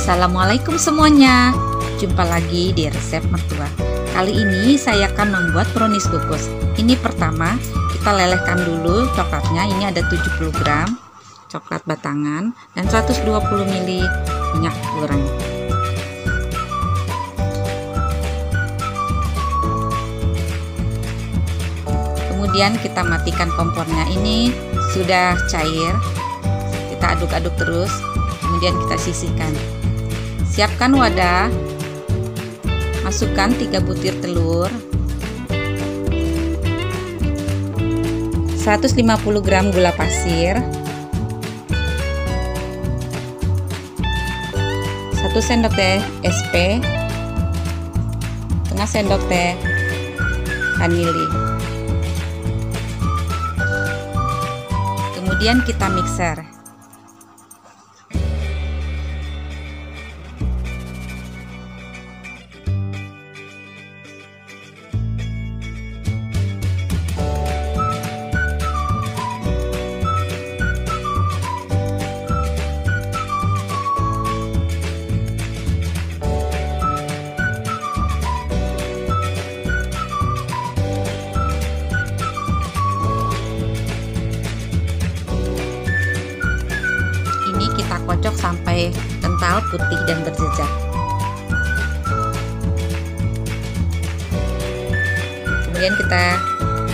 Assalamualaikum semuanya. Jumpa lagi di resep mertua. Kali ini saya akan membuat brownies kukus. Ini pertama kita lelehkan dulu coklatnya. Ini ada 70 gram coklat batangan dan 120 ml minyak goreng. Kemudian kita matikan kompornya. Ini sudah cair. Kita aduk-aduk terus. Kemudian kita sisihkan. Siapkan wadah. Masukkan 3 butir telur, 150 gram gula pasir, 1 sendok teh SP, setengah sendok teh vanili. Kemudian kita mixer. Kita kocok sampai kental, putih dan berjejak. Kemudian kita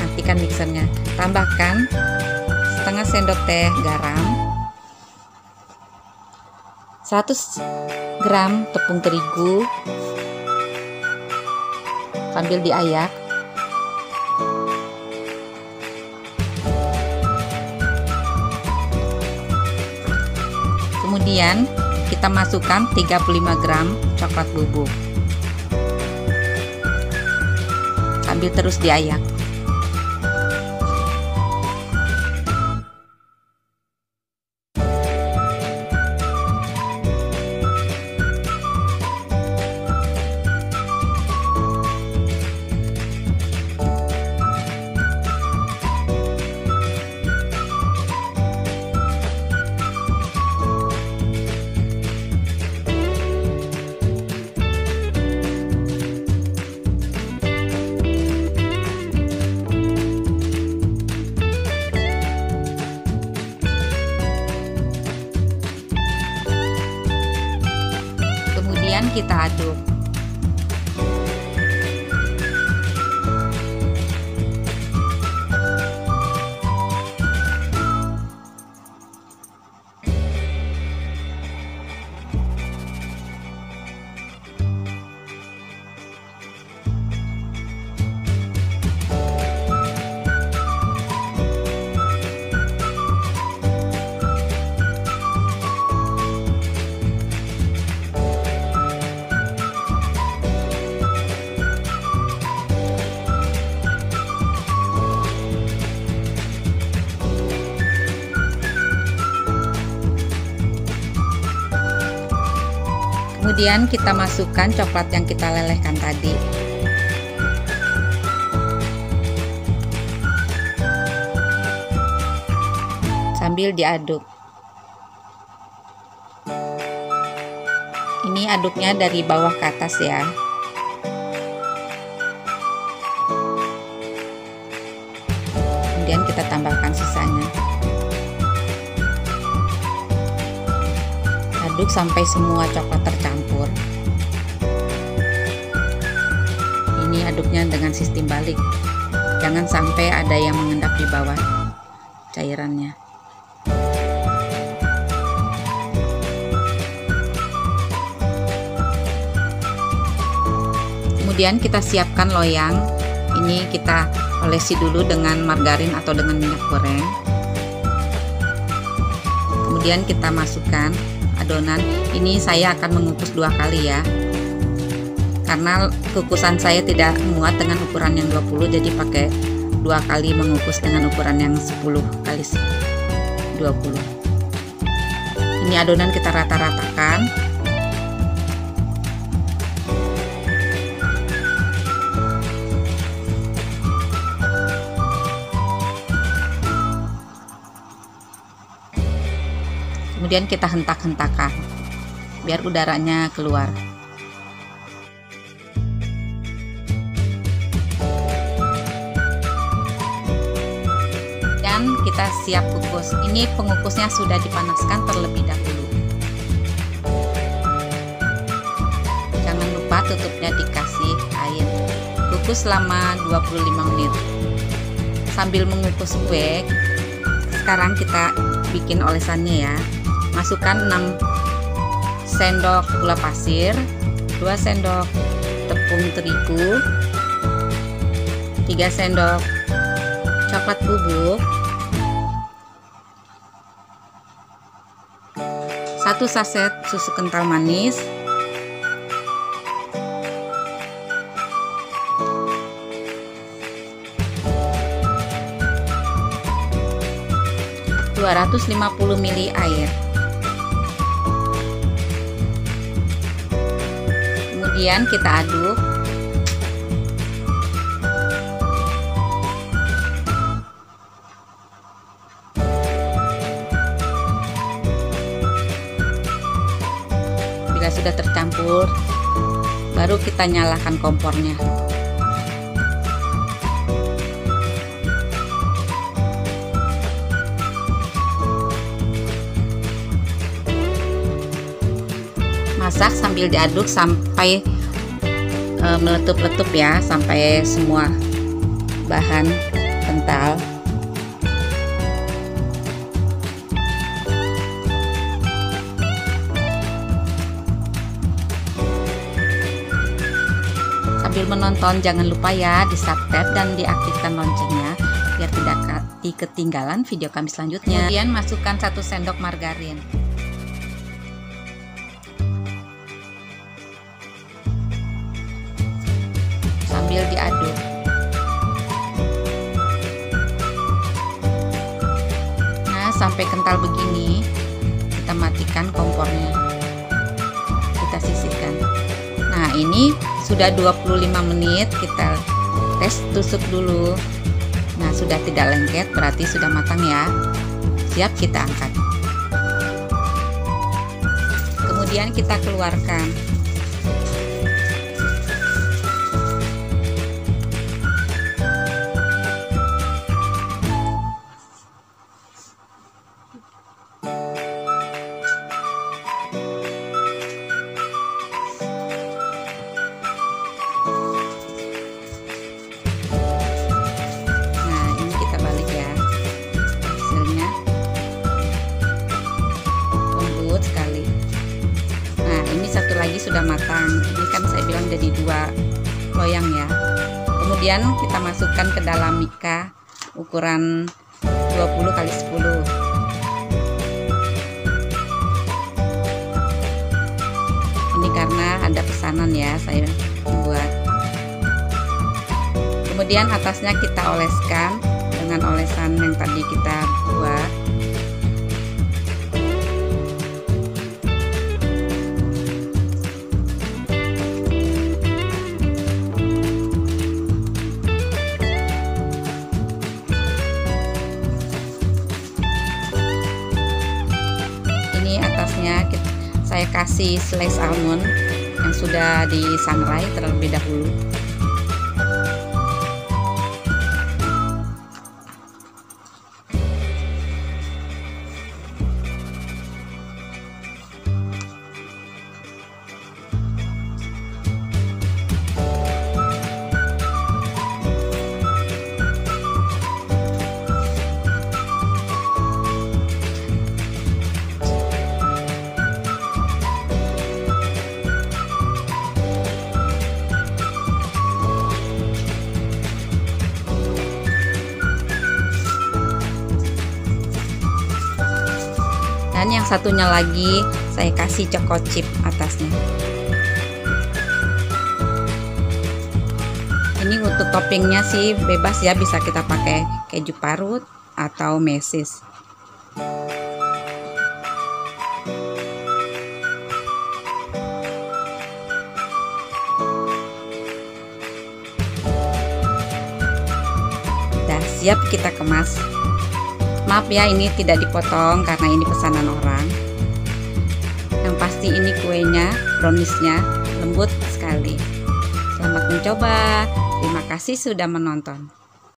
matikan mixernya. Tambahkan setengah sendok teh garam, 100 gram tepung terigu sambil diayak. Kemudian kita masukkan 35 gram coklat bubuk sambil terus diayak. Kita aduk. Kemudian kita masukkan coklat yang kita lelehkan tadi. Sambil diaduk. Ini aduknya dari bawah ke atas ya. Kemudian kita tambahkan sisanya. Aduk sampai semua coklat tercampur. Ini aduknya dengan sistem balik. Jangan sampai ada yang mengendap di bawah cairannya. Kemudian kita siapkan loyang. Ini kita olesi dulu dengan margarin atau dengan minyak goreng. Kemudian kita masukkan adonan. Ini saya akan mengukus 2 kali ya, karena kukusan saya tidak muat dengan ukuran yang 20, jadi pakai 2 kali mengukus dengan ukuran yang 10 kali 20. Ini adonan kita rata-ratakan. Kemudian kita hentak-hentakan. biar udaranya keluar. Dan kita siap kukus. Ini pengukusnya sudah dipanaskan terlebih dahulu. Jangan lupa tutupnya dikasih air. Kukus selama 25 menit. Sambil mengukus kue, sekarang kita bikin olesannya ya. Masukkan 6 sendok gula pasir, 2 sendok tepung terigu, 3 sendok coklat bubuk, 1 saset susu kental manis, 250 ml air. Kemudian kita aduk. Bila sudah tercampur, baru kita nyalakan kompornya. Masak sambil diaduk sampai meletup-letup ya, sampai semua bahan kental. Sambil menonton jangan lupa ya di subscribe dan diaktifkan loncengnya biar tidak ketinggalan video kami selanjutnya. Kemudian masukkan 1 sendok margarin. Sambil diaduk. Nah, sampai kental begini, kita matikan kompornya. Kita sisihkan. Nah, ini sudah 25 menit, kita tes tusuk dulu. Nah, sudah tidak lengket, berarti sudah matang ya. Siap kita angkat. Kemudian kita keluarkan. Sekali. Nah, ini satu lagi sudah matang. Ini kan saya bilang jadi 2 loyang ya. Kemudian kita masukkan ke dalam mika ukuran 20 x 10. Ini karena ada pesanan ya, saya buat. Kemudian atasnya kita oleskan dengan olesan yang tadi kita buat. Atasnya saya kasih slice almond yang sudah disangrai terlebih dahulu. Dan yang satunya lagi saya kasih choco chip atasnya. Ini untuk toppingnya sih bebas ya, bisa kita pakai keju parut atau mesis. Udah siap kita kemas. Maaf ya, ini tidak dipotong karena ini pesanan orang. Yang pasti ini kuenya, browniesnya lembut sekali. Selamat mencoba. Terima kasih sudah menonton.